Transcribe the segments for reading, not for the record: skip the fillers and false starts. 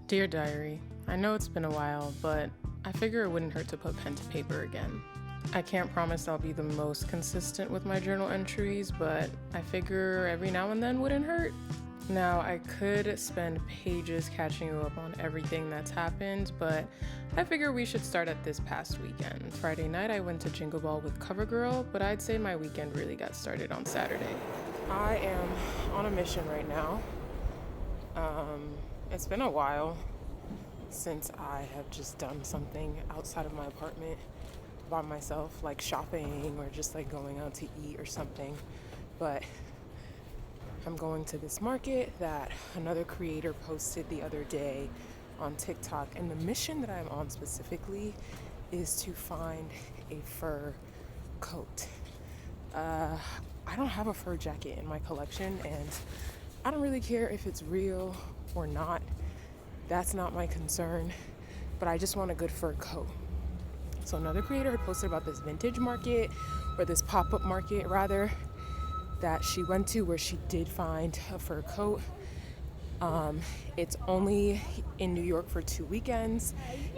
Dear Diary, I know it's been a while, but I figure it wouldn't hurt to put pen to paper again. I can't promise I'll be the most consistent with my journal entries, but I figure every now and then wouldn't hurt. Now, I could spend pages catching you up on everything that's happened, but I figure we should start at this past weekend. Friday night, I went to Jingle Ball with CoverGirl, but I'd say my weekend really got started on Saturday. I am on a mission right now. It's been a while since I have just done something outside of my apartment by myself, like shopping or just like going out to eat or something. But I'm going to this market that another creator posted the other day on TikTok, and the mission that I'm on specifically is to find a fur coat. I don't have a fur jacket in my collection, and I don't really care if it's real or not. That's not my concern, but I just want a good fur coat. So another creator had posted about this vintage market, or this pop-up market rather, that she went to where she did find a fur coat. It's only in New York for 2 weekends,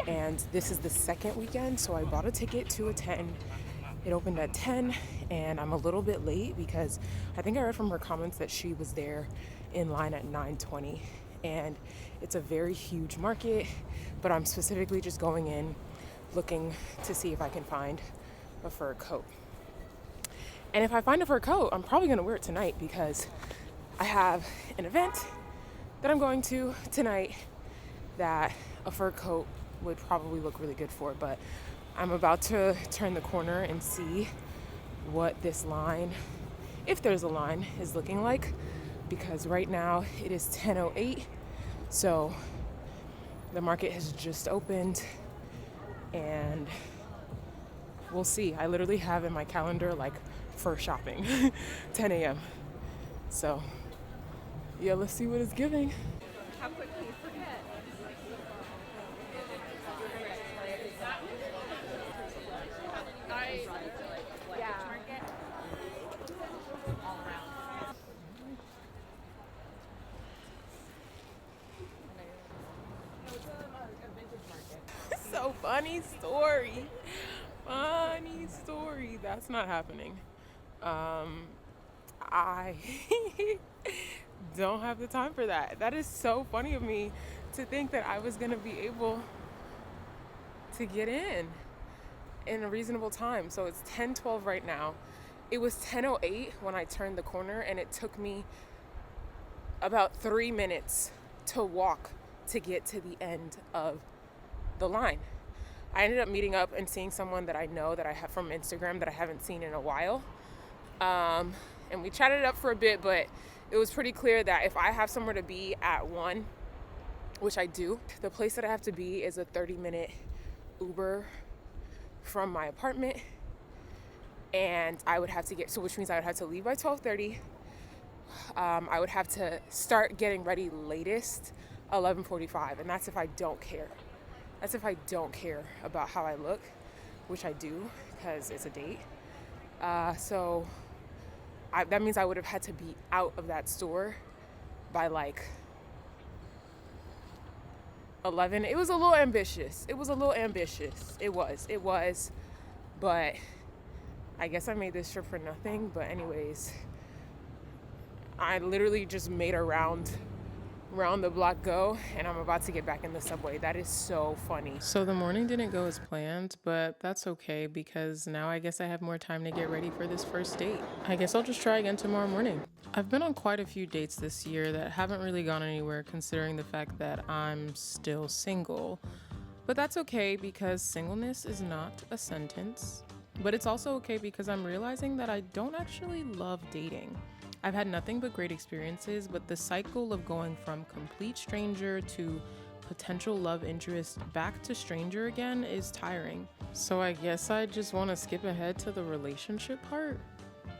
and this is the second weekend, so I bought a ticket to attend. It opened at 10, and I'm a little bit late because I think I read from her comments that she was there in line at 9:20, and it's a very huge market, but I'm specifically just going in looking to see if I can find a fur coat. And if I find a fur coat, I'm probably gonna wear it tonight because I have an event that I'm going to tonight that a fur coat would probably look really good for. But I'm about to turn the corner and see what this line, if there's a line, is looking like, because right now it is 10:08, so the market has just opened, and we'll see. I literally have in my calendar like fur shopping 10 a.m. So yeah, let's see what it's giving. How quickly you forget. So funny story. Funny story. That's not happening. I don't have the time for that. That is so funny of me to think that I was gonna be able to get in a reasonable time. So it's 10:12 right now. It was 10:08 when I turned the corner, and it took me about 3 minutes to walk to get to the end of the line. I ended up meeting up and seeing someone that I know that I have from Instagram that I haven't seen in a while. And we chatted it up for a bit, but it was pretty clear that if I have somewhere to be at 1, which I do, the place that I have to be is a 30-minute Uber from my apartment. And I would have to which means I would have to leave by 12:30. I would have to start getting ready latest 11:45, and that's if I don't care. That's if I don't care about how I look, which I do because it's a date. So that means I would have had to be out of that store by like 11. It was a little ambitious. It was. But I guess I made this trip for nothing. But anyways, I literally just made a round the block go, and I'm about to get back in the subway. That is so funny. So the morning didn't go as planned, but that's okay because now I guess I have more time to get ready for this first date. I guess I'll just try again tomorrow morning. I've been on quite a few dates this year that haven't really gone anywhere considering the fact that I'm still single. But that's okay because singleness is not a sentence. But it's also okay because I'm realizing that I don't actually love dating. I've had nothing but great experiences, but the cycle of going from complete stranger to potential love interest back to stranger again is tiring. So I guess I just want to skip ahead to the relationship part.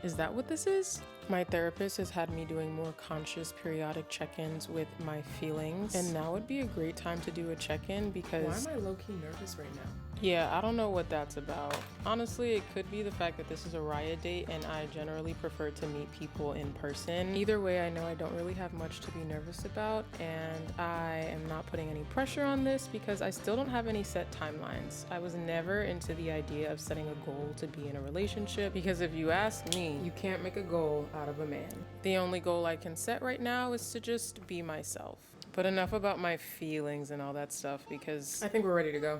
Is that what this is? My therapist has had me doing more conscious periodic check-ins with my feelings, and now would be a great time to do a check-in because Why am I low-key nervous right now? yeah, I don't know what that's about. Honestly, it could be the fact that this is a riot date and I generally prefer to meet people in person. Either way, I know I don't really have much to be nervous about, and I am not putting any pressure on this because I still don't have any set timelines. I was never into the idea of setting a goal to be in a relationship because if you ask me, you can't make a goal out of a man. The only goal I can set right now is to just be myself. But enough about my feelings and all that stuff because I think we're ready to go.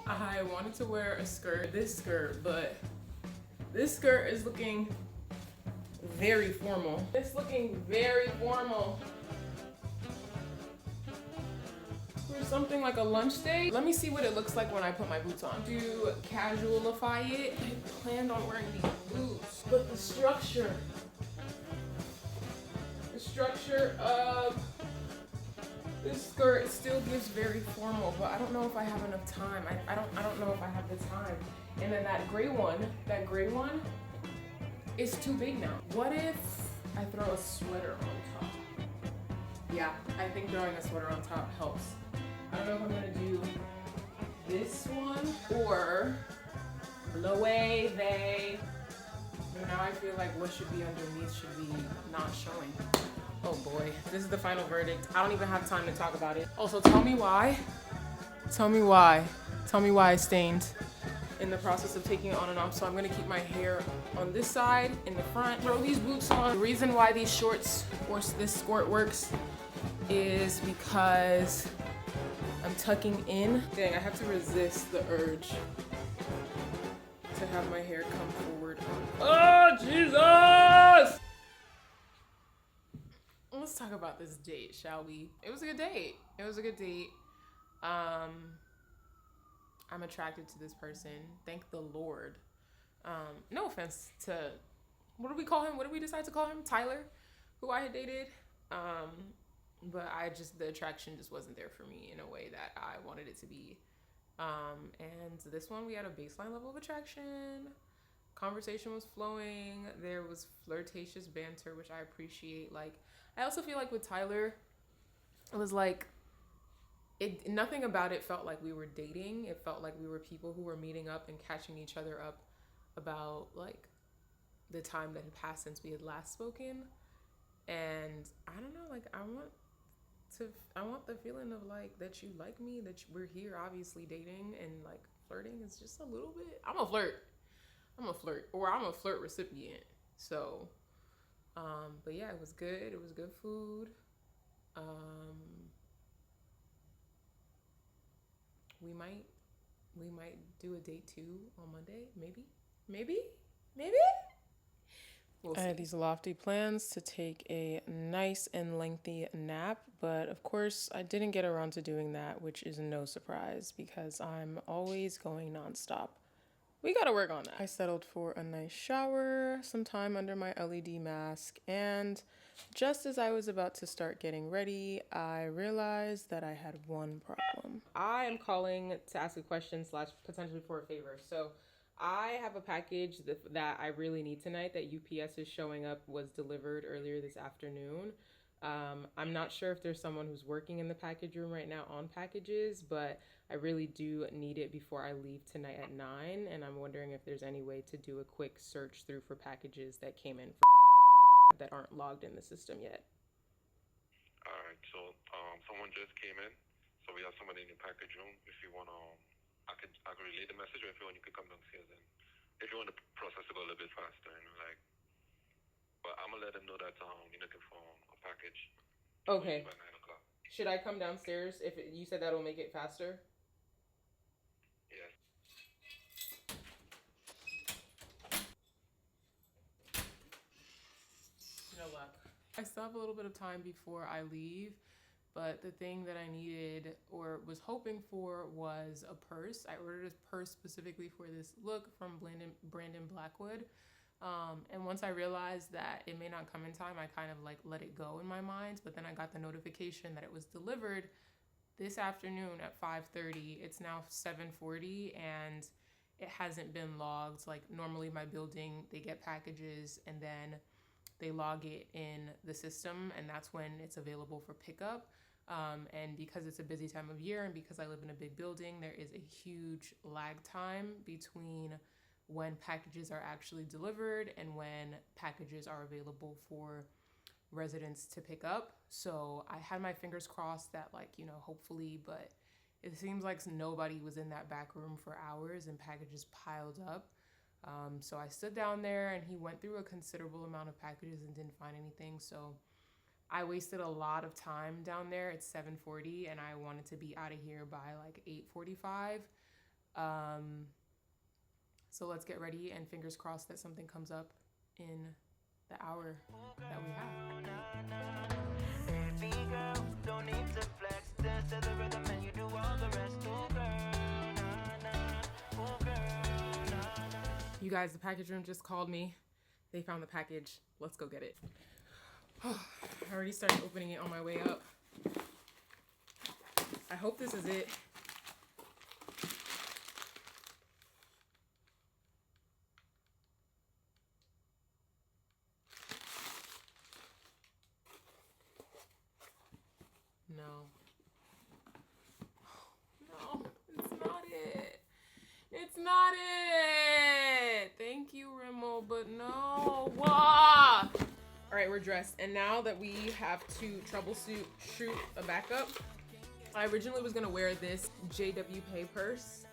I wanted to wear this skirt, but this skirt is looking very formal. It's looking very formal. For something like a lunch date. Let me see what it looks like when I put my boots on. To casualify it, I planned on wearing these boots, but the structure of this skirt still gives very formal, but I don't know if I have enough time. I don't know if I have the time. And then that gray one is too big now. What if I throw a sweater on top? Yeah, I think throwing a sweater on top helps. I don't know if I'm gonna do this one or Loewe, they. But now I feel like what should be underneath should be not showing. Oh boy, this is the final verdict. I don't even have time to talk about it. Also, tell me why I stained in the process of taking it on and off. So I'm gonna keep my hair on this side, in the front, throw these boots on. The reason why these shorts or this skirt works is because I'm tucking in. Dang, I have to resist the urge to have my hair come forward. Oh, Jesus! Let's talk about this date, shall we? It was a good date. I'm attracted to this person. Thank the Lord. No offense to, what do we call him? What did we decide to call him? Tyler, who I had dated. But the attraction just wasn't there for me in a way that I wanted it to be. And this one, we had a baseline level of attraction. Conversation was flowing. There was flirtatious banter, which I appreciate. Like, I also feel like with Tyler, it was like, nothing about it felt like we were dating. It felt like we were people who were meeting up and catching each other up about like the time that had passed since we had last spoken. And I don't know, like I want the feeling of like that you like me, that we're here obviously dating, and like flirting is just a little bit. I'm a flirt, or I'm a flirt recipient. So, but yeah, it was good. It was good food. We might do a date 2 on Monday, maybe. We'll see. I had these lofty plans to take a nice and lengthy nap, but of course I didn't get around to doing that, which is no surprise because I'm always going nonstop. We gotta work on that. I settled for a nice shower, some time under my LED mask, and just as I was about to start getting ready, I realized that I had one problem. I am calling to ask a question / potentially for a favor. So I have a package that I really need tonight that UPS is showing up, was delivered earlier this afternoon. I'm not sure if there's someone who's working in the package room right now on packages, but I really do need it before I leave tonight at 9, and I'm wondering if there's any way to do a quick search through for packages that came in that aren't logged in the system yet. Alright, so someone just came in, so we have somebody in the package room. If you want I could relay the message, or if you want, you could come downstairs, and if you want the process to go a little bit faster, but I'm gonna let them know that you're looking for a package. Okay. By 9 o'clock. Should I come downstairs if you said that'll make it faster? Yes. No luck. I still have a little bit of time before I leave, but the thing that I needed or was hoping for was a purse. I ordered a purse specifically for this look from Brandon Blackwood. And once I realized that it may not come in time, I kind of like let it go in my mind. But then I got the notification that it was delivered this afternoon at 5:30. It's now 7:40 and it hasn't been logged. Like normally my building, they get packages and then they log it in the system, and that's when it's available for pickup. And because it's a busy time of year and because I live in a big building, there is a huge lag time between when packages are actually delivered and when packages are available for residents to pick up. So I had my fingers crossed that, like, you know, hopefully, but it seems like nobody was in that back room for hours and packages piled up. So I stood down there and he went through a considerable amount of packages and didn't find anything. So I wasted a lot of time down there. It's 7:40 and I wanted to be out of here by like 8:45. So let's get ready and fingers crossed that something comes up in the hour that we have. You guys, the package room just called me. They found the package. Let's go get it. I already started opening it on my way up. I hope this is it. No. No, it's not it. It's not it. Thank you, Rimmel, but no. Wah! All right, we're dressed. And now that we have to shoot a backup, I originally was gonna wear this JW Pay purse.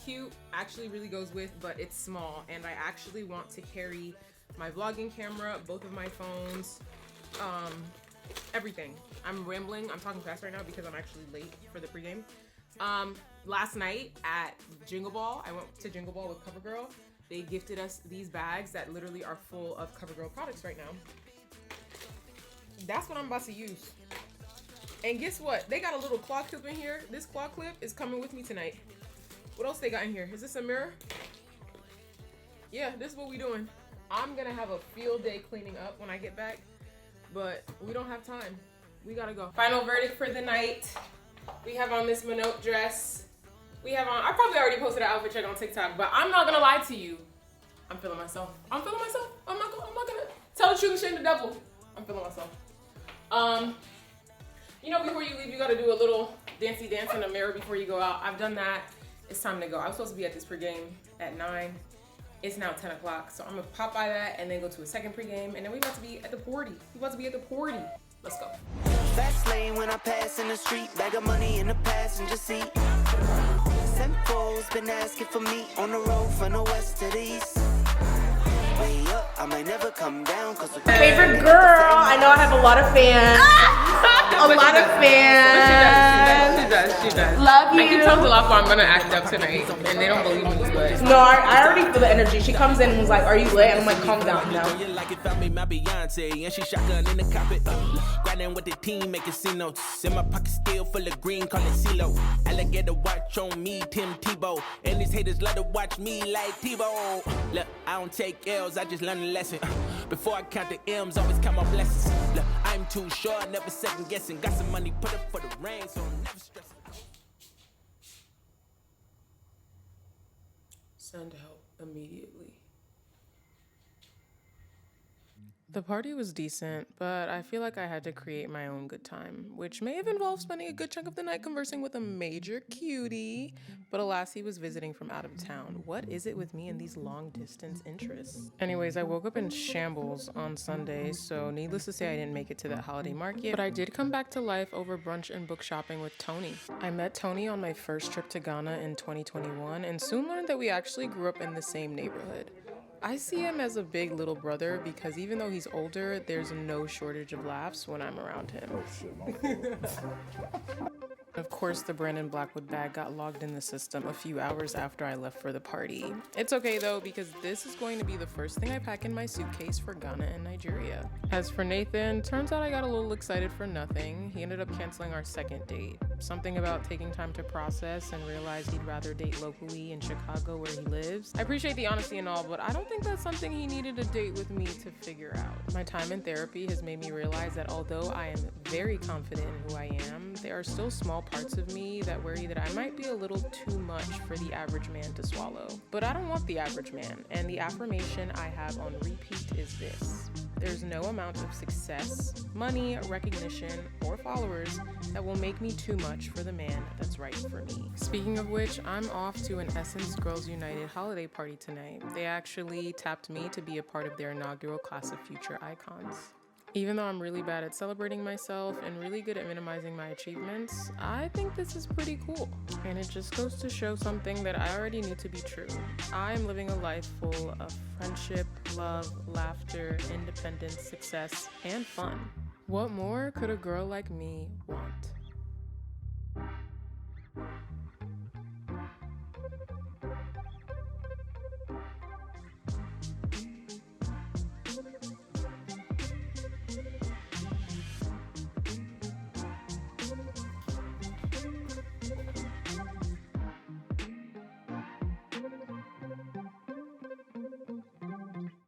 Cute, actually really goes with, but it's small. And I actually want to carry my vlogging camera, both of my phones, everything. I'm rambling, I'm talking fast right now because I'm actually late for the pregame. Last night at Jingle Ball, I went to Jingle Ball with CoverGirl. They gifted us these bags that literally are full of CoverGirl products right now. That's what I'm about to use. And guess what? They got a little claw clip in here. This claw clip is coming with me tonight. What else they got in here? Is this a mirror? Yeah, this is what we doing. I'm gonna have a field day cleaning up when I get back, but we don't have time. We gotta go. Final verdict for the night. We have on this Minot dress. We have on, I probably already posted an outfit check on TikTok, but I'm not gonna lie to you. I'm feeling myself. I'm feeling myself. I'm not gonna tell the truth and shame the devil. I'm feeling myself. You know, before you leave, you gotta do a little dancey dance in the mirror before you go out. I've done that. It's time to go. I was supposed to be at this pregame at 9. It's now 10 o'clock, so I'm gonna pop by that and then go to a second pregame, and then we about to be at the party. We about to be at the party. Let's go. Fast lane when I pass in the street, bag of money in the passenger seat. Simcoe's been asking for me on the road from the west to the east. Way up, I might never come down cause favorite girl. I know I have a lot of fans. A lot of fans. She does. Love you. I can tell Zalapa I'm gonna act up tonight, and they don't believe me, but no, I already feel the energy. She comes in and was like, "Are you lit?" And I'm like, "Calm down, no." You like it, found me my Beyonce, and she shotgun in the carpet. Grinding with the team, making C notes. In my pocket still full of green, call it CeeLo. Alligator watch on me, Tim Tebow. And these haters love to watch me like Tebow. Look, I don't take L's, I just learn a lesson. Before I count the M's, always count my blessings. Look, I'm too short, never second guessing. Got some money, put up for the rain, so I'm never stressing. send help immediately. The party was decent, but I feel like I had to create my own good time, which may have involved spending a good chunk of the night conversing with a major cutie, but alas, he was visiting from out of town. What is it with me and these long-distance interests? Anyways, I woke up in shambles on Sunday, so needless to say, I didn't make it to that holiday market, but I did come back to life over brunch and book shopping with Tony. I met Tony on my first trip to Ghana in 2021, and soon learned that we actually grew up in the same neighborhood. I see him as a big little brother because even though he's older, there's no shortage of laughs when I'm around him. Of course, the Brandon Blackwood bag got logged in the system a few hours after I left for the party. It's okay though, because this is going to be the first thing I pack in my suitcase for Ghana and Nigeria. As for Nathan, turns out I got a little excited for nothing. He ended up canceling our second date. Something about taking time to process and realize he'd rather date locally in Chicago where he lives. I appreciate the honesty and all, but I don't think that's something he needed a date with me to figure out. My time in therapy has made me realize that although I am very confident in who I am, there are still small parts of me that worry that I might be a little too much for the average man to swallow. But I don't want the average man, and the affirmation I have on repeat is this: There's no amount of success, money, recognition, or followers that will make me too much for the man that's right for me. Speaking of which, I'm off to an Essence Girls United holiday party tonight. They actually tapped me to be a part of their inaugural class of future icons. Even though I'm really bad at celebrating myself and really good at minimizing my achievements, I think this is pretty cool. And it just goes to show something that I already knew to be true. I am living a life full of friendship, love, laughter, independence, success, and fun. What more could a girl like me want?